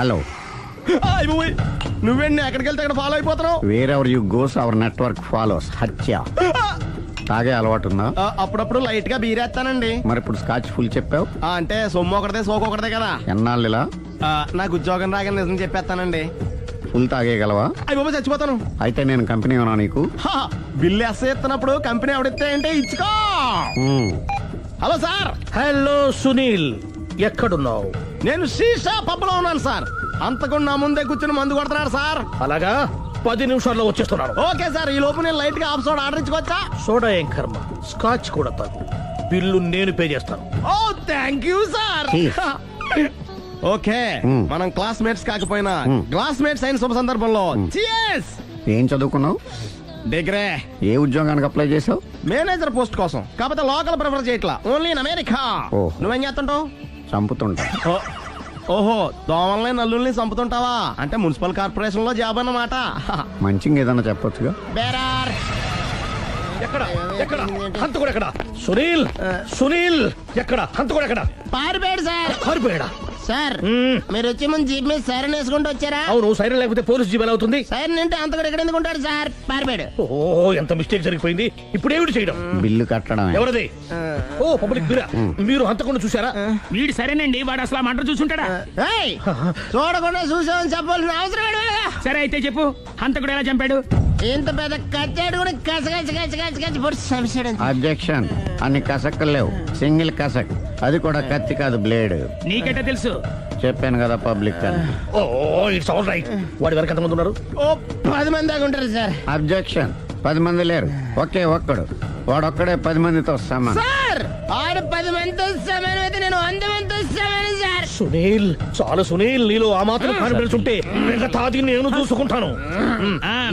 Hello. నువ్వేంటి ఎక్కడికి వెళ్తే అక్కడ ఫాలో అయిపోతున్నావు? Wherever you goes our network follows. హత్య. తాగే అలవాటు ఉందా? అప్పుడప్పుడు లైట్ గా బీరేస్తానండి. మరి ఇప్పుడు స్కాచ్ ఫుల్ చెప్పావు అంటే సొమ్ము ఒకటిదే సోకు ఒకటిదే కదా. ఎన్నాళ్ళు ఇలా? నాకు ఉద్యోగం రాగానే నిజం చెప్పేస్తానండి. ఫుల్ తాగేయగలవా? అయ్యి బాబు చచ్చిపోతాను. అయితే నేను కంపెనీ ఉన్నా నీకు? బిల్లు ఎత్తనప్పుడు కంపెనీ ఎవడితే అంటే ఇచ్చుకో. Hello sir. హలో సునీల్, ఎక్కడున్నావు? నేను శీషా పబ్లో ఉన్నాను సార్. అంతకుండా నా ముందే కూర్చుని మందు కొడుతున్నాడు సార్. అలాగా, 10 నిమిషాల్లో వచ్చేస్తున్నాను. Okay sir. ఈ లోపు నేను లైట్ గా హాఫ్ సోడా ఆర్డర్ ఇచ్చుకోవచ్చా? సోడా ఏం కర్మ, స్కాచ్ కూడా తాగు. బిల్లు నేను పే చేస్తాను. ఓ థ్యాంక్ యూ సార్. ఓకే, మనం క్లాస్మేట్స్ కాకపోయినా క్లాస్మేట్స్ అయిన శుభ సందర్భంలో cheers. ఏం చదువుకున్నావు? డిగ్రీ. ఏ ఉద్యోగానికి అప్లై చేసావు? మేనేజర్ పోస్ట్ కోసం. కాకపోతే లోకల్ ప్రిఫర్ చేయట్లా, ఓన్లీ ఇన్ అమెరికా. ఓహో. నువ్వేం చేస్తుంటావు? చంపుతుంటా. ఓహో, దోమల్ని నల్లుల్ని చంపుతుంటావా? అంటే మున్సిపల్ కార్పొరేషన్ లో జాబ్ అన్నమాట. మంచిగా ఏదన్నా చెప్పొచ్చుగా. బేరార్. ఎక్కడ ఎక్కడ హంతకుడు ఎక్కడ? సునీల్, సునీల్ ఎక్కడ? హంతకుడు ఎక్కడ? పారిపోయాడు సార్. పారిపోయాడా? సార్ మీరు వచ్చే ముందు జీప్ మీద సైరన్ వేసుకుంటూ వచ్చారా? అవును, సైరన్ లేకపోతే పోలీస్ జీవన్ అవుతుంది. సైరన్ అంటే అంత కూడా ఎక్కడ ఎందుకు ఉంటాడు సార్? పారిపోయాడు. ఓ, ఎంత మిస్టేక్ జరిగిపోయింది. ఇప్పుడు ఏమిటి చేయడం? బిల్లు కట్టడం. ఎవరది? ఓ, పబ్లిక్ బిరా. మీరు హంతకుండా చూసారా? వీడు సరేనండి, వాడు అసలు ఆ మంట చూసుంటాడా? ఏయ్, చూడకుండా చూసామని చెప్పాల్సిన అవసరం ఏంటి? సరే అయితే చెప్పు, హంతకుడు ఎలా చంపాడు? ఇంత పెద్ద కచ్చాడు కూడా కచ్చ పొడి సమస్యడు. అబ్జెక్షన్. అన్ని కసక్కలు లేవు, సింగిల్ కసక్. అది కూడా కత్తి కాదు, బ్లేడ్. నీకెట్టా తెలుసు? చెప్పాను కదా పబ్లిక్ అని. ఓ, ఇట్స్ ఆల్ రైట్. వాడి వరకు ఎంతమంది ఉన్నారు? ఓ 10 మంది దాకా ఉంటారు సార్. అబ్జెక్షన్. 10 మంది లేరు, ఒకే ఒక్కడు. వాడొక్కడే 10 మందితో సమానం. సార్ ఆడు 10 మందితో సమానం అయితే నేను 100 మందితో సమానం సార్. సునీల్, చాలా సునీల్, నీలో ఆ మాత్రం కాన్ఫిడెన్స్ ఉంటే మిగతాది నేను చూసుకుంటాను.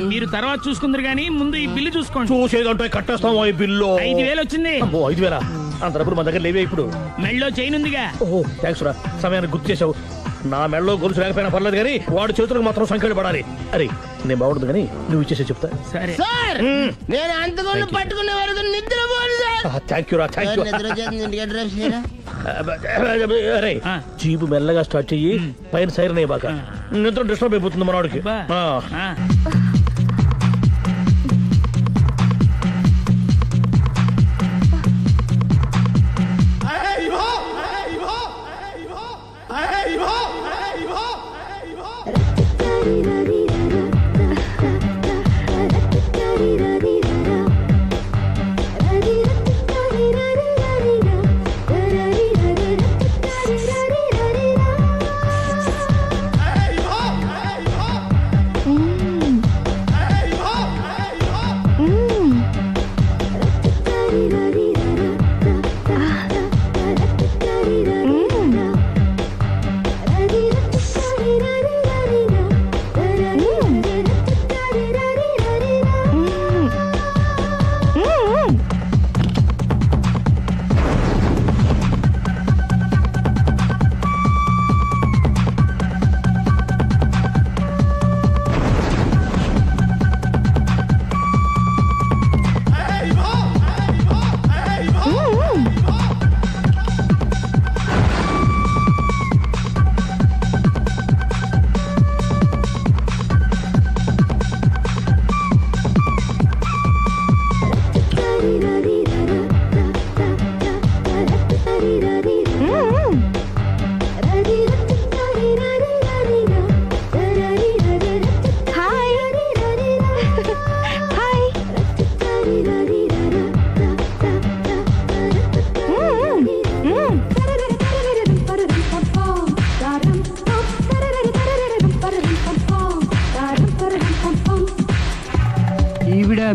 మీరు తర్వాత చూసుకుందరు గానీ ముందు ఈ బిల్లు చూసుకోండి. చూసేదంటే కట్టేస్తాం. ఈ బిల్లు 5,000 వచ్చింది. 5,000? అంత డబ్బులు మన దగ్గర లేవే ఇప్పుడు. మెళ్ళో చైన్ ఉందిగా. ఓహో, థ్యాంక్స్ రా, సమయానికి గుర్తు చేసావు. నా మెడలో గొలుసు లేకపోయినా పర్లేదు కానీ వాడి చేతులకు మాత్రం సంఖ్యలు పడాలి. అరే, నేను బాగుంటుంది కానీ నువ్వు ఇచ్చేసే చెప్తా. సరే సార్ నేను అంతకుండా పట్టుకునే వరకు నిద్రపోను సార్. థ్యాంక్ యూ రా, థ్యాంక్ యూ. నిద్ర వచ్చేది, ఇంటికి డ్రైవ్ చేయరా? అరే, జీపు మెల్లగా స్టార్ట్ చెయ్యి, పైన సైరన్ అయ్యి బాగా. నిద్ర డిస్టర్బ్ అయిపోతుంది మనవాడికి.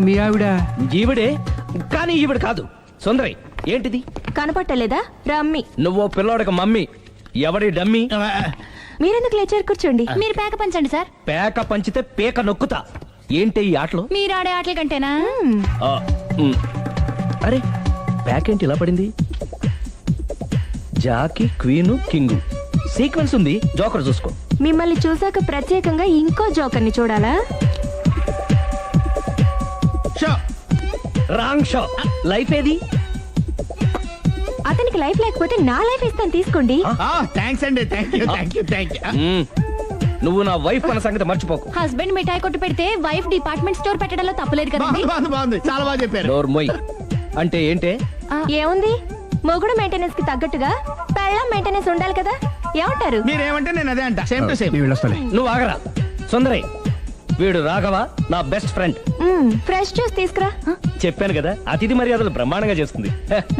మీ ఆవిడ? ఈవిడే, కానీ ఈవిడ కాదు. సుందరి, ఏంటిది? కనపట్టలేదా? రమ్మి. నువ్వు పిల్లోడికి మమ్మీ. ఎవడి డమ్మీ? మీరెందుకు లేచారు? కూర్చోండి. మీరు పేక పంచండి సార్. పేక పంచితే పేక నొక్కుతా. ఏంటి ఈ ఆటలు? మీరు ఆడే ఆటల కంటేనా? అరే, పేక ఏంటి ఇలా పడింది? జాకీ, క్వీను, కింగు సీక్వెన్స్ ఉంది. జోకర్ చూసుకో. మిమ్మల్ని చూసాక ప్రత్యేకంగా ఇంకో జోకర్ని చూడాలా? Wrong show. లైఫ్ ఏది? అతనికి లైఫ్ లేకపోతే నా లైఫ్ ఇస్తాను, తీసుకోండి. థ్యాంక్స్ అండి. Thank you. నువ్వు నా వైఫ్ అన్న సంగతి మర్చిపోకు. హస్బెండ్ మిఠాయి కొట్టు పెడితే వైఫ్ డిపార్ట్మెంట్ స్టోర్ పెట్టడంలో తప్పులేదు కదండి. బాగుంది చాలా బాగా చెప్పారు. డోర్ మొయ్. అంటే ఏంటే? ఏముంది, మొగుడు మెయింటెనెన్స్ కి తగ్గట్టుగా పెళ్ళం మెయింటెనెన్స్ ఉండాలి కదా. ఏమంటారు? మీరేమంటే నేను అదే అంట. Same to same. నువ్వు ఆగరా సుందరి. వీడు రాఘవ నా బెస్ట్ ఫ్రెండ్. ఫ్రెష్ జ్యూస్ తీసుకురా. చెప్పాను కదా, అతిథి మర్యాదలు బ్రహ్మాండంగా చేస్తుంది.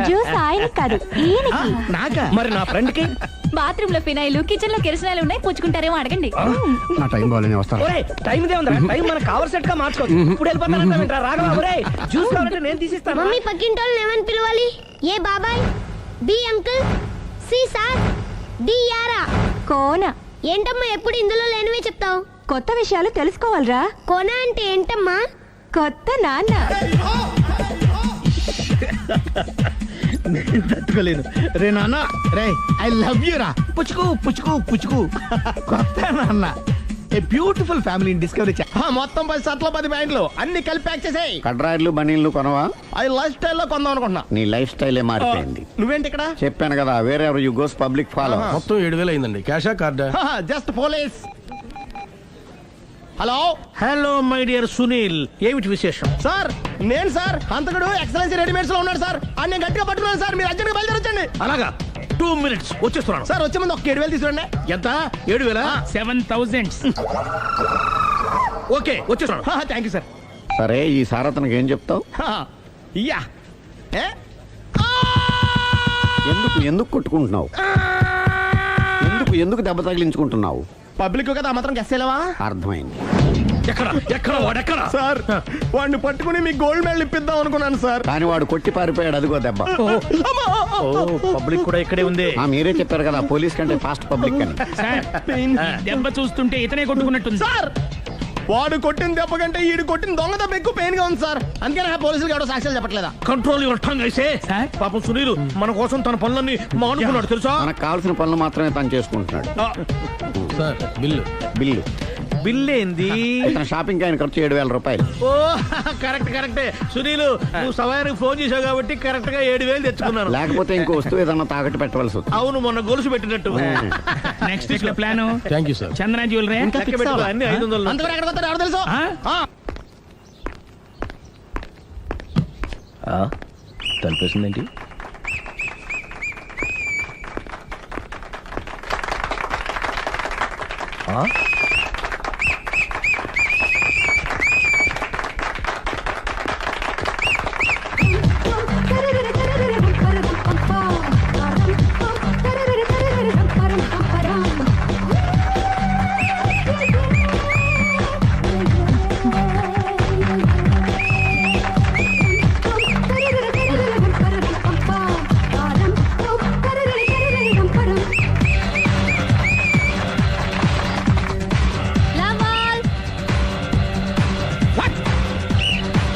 జ్యూస్ ఆయనకి కాదు, ఈయనకి. నాకా? మరి నా ఫ్రెండ్ కి? బాత్రూమ్ లో ఫినాయిల్, కిచెన్ లో కిరసనాయిలు ఉన్నాయి, పుచ్చుకుంటారేమో అడగండి. నా టైం బాగాలేని వస్తాను. ఒరే టైం ఇదే ఉందా? టైం మనకు కావలసినట్టు గా మార్చుకోవచ్చు. ఇప్పుడు వెళ్ళిపోతానంటా రాఘవ. ఒరే జ్యూస్ కావాలంటే నేను తీసిస్తాను. మమ్మీ పక్కింటోళ్ళని ఏమని పిలవాలి? ఏ బాబాయ్, B uncle, C sir, D యారా. కోన. ఏంటమ్మా ఎప్పుడు ఇందులో లేనివే చెప్తావు? కొత్త విషయాలు తెలుసుకోవాలిరా. కోన అంటే ఏంటమ్మా? కొత్త నాన్న. తట్టుకోలేదు రే నాన్న. రే ఐ లవ్ యూ రా. పుచ్చుకు పుచ్చుకు పుచ్చుకు. కొత్త నాన్న. A beautiful family discovery. మొత్తం 10 షర్ట్లు 10 ప్యాంట్లు అన్ని కలిపి ప్యాక్ చేసేయ్. కడ్రాయిలు బనీళ్లు కొనవా? అది లైఫ్ స్టైల్లో కొందాం అనుకుంటున్నా. నీ లైఫ్ స్టైలే మారిపోయింది. నువ్వేంటి ఇక్కడ? చెప్పాను కదా, వేరే ఎవరు యు గోస్ పబ్లిక్ ఫాలో. మొత్తం 7,000 అయిందండి. క్యాషా కార్డా? Just police. Hello hello my dear Sunil, ఏమిటి విశేషం? సార్, నేను సార్ హంతకుడు ఎక్సలెన్సీ రెడీమేడ్స్ లో ఉన్నాడు సార్. అని నేను గట్టిగా పట్టుకున్నాను సార్. మీరు అర్జెంట్గా బయలుదేరొచ్చండి. అలాగా, 2 minutes వచ్చేస్తున్నాను. సార్ వచ్చే ముందు ఒక 7,000 తీసుకురండి. ఎంత? 7,000? 7,000. ఓకే వచ్చేస్తున్నాను. Thank you sir. సరే, ఈ సారతనకి ఏం చెప్తావు? యా ఏ? ఎందుకు ఎందుకు కొట్టుకుంటున్నావు? ఎందుకు దెబ్బ తగిలించుకుంటున్నావు? పబ్లిక్ కదా మాత్రం గెస్సేలేవా? అర్థమైంది. ఎక్కడ వాడెక్కడ? సార్, వాడిని పట్టుకుని మీ గోల్డ్ మెడల్ ఇప్పిద్దాం అనుకున్నాను సార్. కానీ వాడు కొట్టి పారిపోయాడు, అదిగో దెబ్బ. పబ్లిక్ కూడా ఇక్కడే ఉంది. మీరే చెప్పారు కదా, పోలీస్ కంటే ఫాస్ట్ పబ్లిక్ అని. సార్, దెబ్బ చూస్తుంటే ఇతనే కొట్టుకున్నట్టుంది. సార్, వాడు కొట్టిన దెబ్బ కంటే ఈడు కొట్టిన దొంగ దెబ్బ ఎక్కువ పెయిన్ గా ఉంది సార్. అందుకని ఆ పోలీసులకు ఎవడో సాక్ష్యాలు చెప్పట్లేదా? కంట్రోల్ యువర్ టంగ్ అయితే. సార్? పాపం సునీల్ మన కోసం తన పనులన్నీ మానుకున్నాడు తెలుసా? మనకు కావాల్సిన పనులు మాత్రమే తను చేసుకుంటున్నాడు. Sir bill. బిల్లు బిల్ ఏంది? ఇతను షాపింగ్ ఆయన ఖర్చు 7,000 రూపాయలు. ఓ కరెక్టే సునీల్, నువ్వు సమయానికి ఫోన్ చేసావు కాబట్టి కరెక్ట్ గా 7,000 తెచ్చుకున్నాను. లేకపోతే ఇంకో వస్తువు ఏదన్నా తాకట్టు పెట్టవలసి వస్తుంది. అవును, మొన్న గొలుసు పెట్టినట్టు. నెక్స్ట్ వీక్ లో plan thank you sir. Chandana jewellery. లెక్క పెట్టుకో, అన్ని 500. అంతవరకు ఎక్కడ పోతాడు ఎవరు తెలుసు? తలిపేసిందేంటి? లవల్.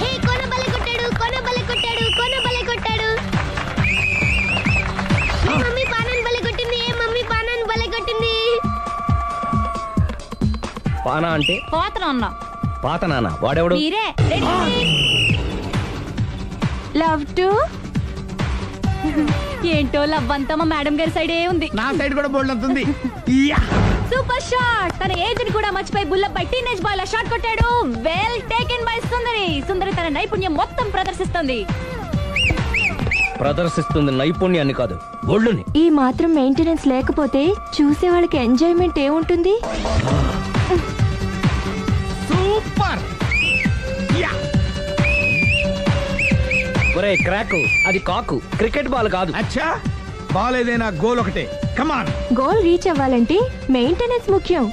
హే, కోన బలే కొట్టాడు, కోన బలే కొట్టాడు, కోన బలే కొట్టాడు. ఏ మమ్మీ పానాన్ని బలే కొట్టింది, ఏ మమ్మీ పానాన్ని బలే కొట్టింది. పానా అంటే? పోతనం అన్నా. పాత నాన్న వాడెవడు? మీరే రెడీ? Love to. ఏంటో లవ్ అంతా మా మేడం గారి సైడే ఉంది. నా సైడ్ కూడా బోల్డ్ అంతుంది. Super shot. తన ఏజ్ ని కూడా మర్చిపోయి బుల్లపై టీనేజ్ బాయ్ లా షాట్ కొట్టాడు. Well taken by Sundari. Sundari తన నైపుణ్యం మొత్తం ప్రదర్శిస్తుంది. ప్రదర్శిస్తుంది నైపుణ్యాన్ని కాదు, ఒళ్ళుని. ఈ మాత్రం మెయింటెనెన్స్ లేకపోతే చూసే వాళ్ళకి ఎంజాయ్మెంట్ ఏముంటుంది? సూపర్. ఒరే క్రాకు, అది కాకు, క్రికెట్ బాల్ కాదు. అచ్చా, బాల్ ఏదైనా గోల్ ఒకటే. కమాన్. గోల్ రీచ్ అవ్వాలంటే మెయింటెనెన్స్ ముఖ్యం.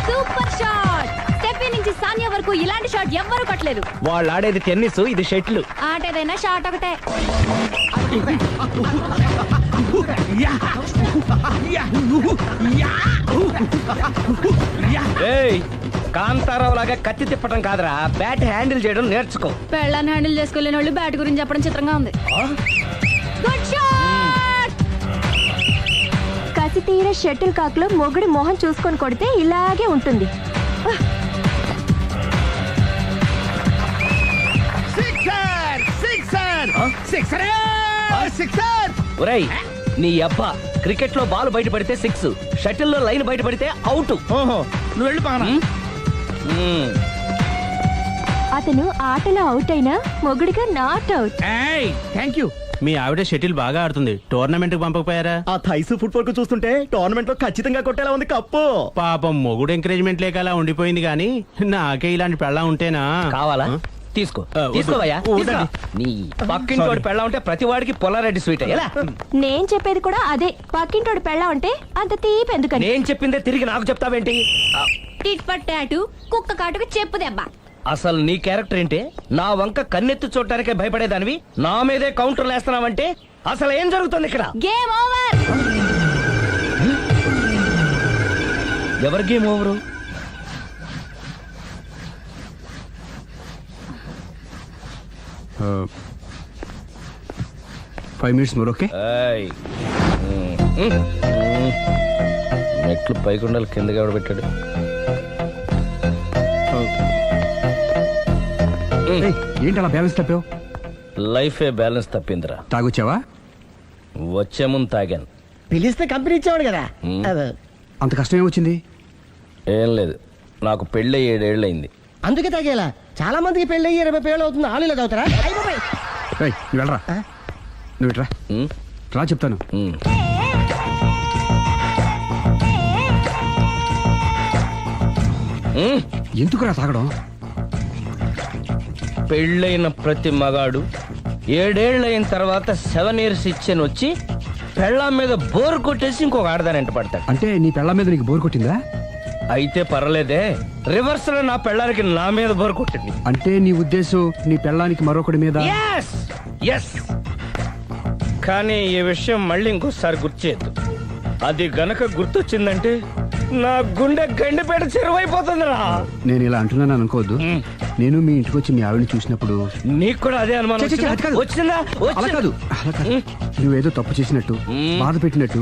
Super shot. స్టెఫీ నుంచి సానియా వరకు ఇలాంటి షాట్ ఎవ్వరూ కొట్టలేదు. వాళ్ళు ఆడేది టెన్నిస్, ఇది షటిల్. ఆట ఏదైనా షాట్ ఒకటే. ఏయ్, కాంతారావు లాగా కత్తి తిప్పటం కాదురా, బ్యాట్ హ్యాండిల్ చేయడం నేర్చుకో. పెళ్ళాన్ని హ్యాండిల్ చేసుకోలేని వాళ్ళు బ్యాట్ గురించి చెప్పడం చిత్రంగా ఉంది. Good shot. కసి తీర షటిల్ కాక్ లో మొగుడి మొహం చూసుకొని కొడితే ఇలాగే ఉంటుంది. ఒరేయ్ నీ అబ్బా, క్రికెట్ లో బాల్ బయటపడితే 6, షటిల్ లో లైన్ బయటపడితే అవుట్. ఓహో, నువ్వు వెళ్ళి పానా అతను ఆటలో అవుట్ అయినా మొగుడిగా నాట్ అవుట్. Thank you. మీ ఆవిడ షటిల్ బాగా ఆడుతుంది, టోర్నమెంట్ కి పంపకపోయారా? ఆ థైసు ఫుట్బాల్ కు చూస్తుంటే టోర్నమెంట్ లో ఖచ్చితంగా కొట్టేలా ఉంది కప్పు. పాపం మొగుడు ఎంకరేజ్మెంట్ లేక అలా ఉండిపోయింది గానీ నాకే ఇలాంటి పెళ్ళం ఉంటేనా. కావాలా? తీసుకో వద్దు. తీసుకోవయ్యా. వద్దండి. నీ పక్కింటోడి పెళ్ళ ఉంటే ప్రతి వాడికి పొలారెడ్డి స్వీట్ ఎలా? నేను చెప్పేది కూడా అదే. పక్కింటోడు పెళ్ళా ఉంటే అంత తీపి ఎందుకని? నేను చెప్పిందే తిరిగి నాకు చెప్తావేంటి? టిట్ పట్ టాటు కుక్క కాటుకు చెప్పు దెబ్బ. అసలు నీ క్యారెక్టర్ ఏంటి? నా వంక కన్నెత్తి చూడటానికే భయపడేదానివి నా మీదే కౌంటర్లు వేస్తున్నావంటే అసలు ఏం జరుగుతుంది ఇక్కడ? Game over. ఎవరి game over? 5 minutes more, okay? ఏయ్. మెట్లు పైకుండాలి కిందకి ఎవడ పెట్టాడు? ఏంటి అలా బ్యాలెన్స్ తప్పావు? లైఫే బ్యాలెన్స్ తప్పిందిరా. తాగొచ్చావా? వచ్చే ముందు తాగాను. పిలిస్తే కంపెనీ ఇచ్చేవాడు కదా. అంత కష్టం ఏమొచ్చింది? ఏం లేదు, నాకు పెళ్ళి 7 ఏళ్ళు అయింది. అందుకే తాగేలా. చాలా మందికి పెళ్ళి 20 ఏళ్ళు అవుతుంది. ఆలీలో తాగుతారా? ఏయ్, నువ్వు వెళ్ళరా. నువ్వు ఇట్రా రా చెప్తాను. ఎందుకురా తాగడం? పెళ్ళైన ప్రతి మగాడు 7 ఏళ్ళు అయిన తర్వాత 7 years ఇచ్చాను వచ్చి పెళ్ళాం మీద బోర్ కొట్టేసి ఇంకొక ఆడదానంట పడతాడు. అంటే నీ పెళ్ళ మీద నీకు బోర్ కొట్టిందా? అయితే పర్లేదే, రివర్స్ లో నా పెళ్ళానికి నా మీద బోర్ కొట్టింది. అంటే నీ ఉద్దేశం నీ పెళ్ళానికి మరొకటి మీద? Yes. కానీ ఈ విషయం మళ్ళీ ఇంకోసారి గుర్తు చేయొద్దు. అది గనక గుర్తొచ్చిందంటే నా గుండె గండిపేట చెరువైపోతుందిరా. నేను ఇలా అంటున్నాను అనుకోవద్దు. నేను మీ ఇంటికి వచ్చి మీ ఆవిడని చూసినప్పుడు నీకు కూడా అదే అనుమానం ఛీ, ఛీ, అది కాదు. వచ్చిందా? అలా కాదు, అలా కాదు. నువ్వేదో తప్పు చేసినట్టు, బాధ పెట్టినట్టు,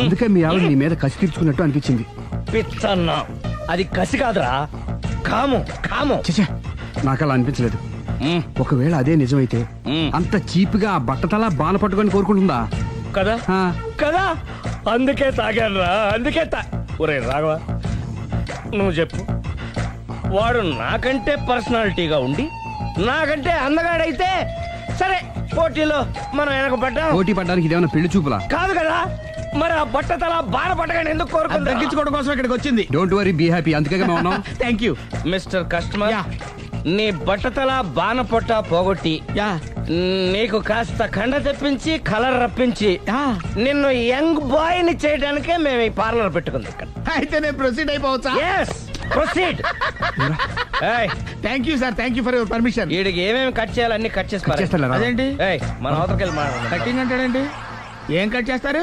అందుకే మీ ఆవిడ నీ మీద కసి తీర్చుకున్నట్టు అనిపించింది. పిచ్చన్నా, అది కసి కాదురా, కాము కాము. చచ్చా, నాకు అలా అనిపించలేదు. ఒకవేళ అదే నిజమైతే అంత చీప్ గా బట్టతలా బాన పట్టుకొని కోరుకుంటుందా? కదా ఆ. కదా, అందుకే తాగాను రా, అందుకే ఒరే రాఘవ, నువ్వు చెప్పు, వాడు నాకంటే పర్సనాలిటీగా ఉండి నాకంటే అందగాడైతే సరే, పోటీలో మనం వెనక పడ్డాం. పోటీ పడ్డానికి ఇదేమన్నా పెళ్లి చూపులా? కాదు కదా, మరి ఆ బట్టతల బాన పట్టగానే ఎందుకు కోరుకుంటా? తగ్గించుకోవడం కోసం ఇక్కడికి వచ్చింది. Don't worry, be happy. అందుకే మేము ఉన్నాం. Thank you. మిస్టర్ కస్టమర్, నీ బట్టతల బాన పొట్ట పోగొట్టి నీకు కాస్త కండ తెప్పించి కలర్ రప్పించి నిన్ను యంగ్ బాయ్ ని చేయడానికే మేము ఈ పార్లర్ పెట్టుకుంది ఇక్కడ. అయితే నేను ప్రొసీడ్ అయిపోవచ్చా? Yes, proceed. Thank you sir, thank you for your permission. వీడికి ఏమేమి కట్ చేయాలి అన్ని కట్ చేసి చేస్తాను రా. అదేంటి మన అవతలకి వెళ్ళి మాట్లాడండి. కటింగ్ అంటాడండి? ఏం కట్ చేస్తారు?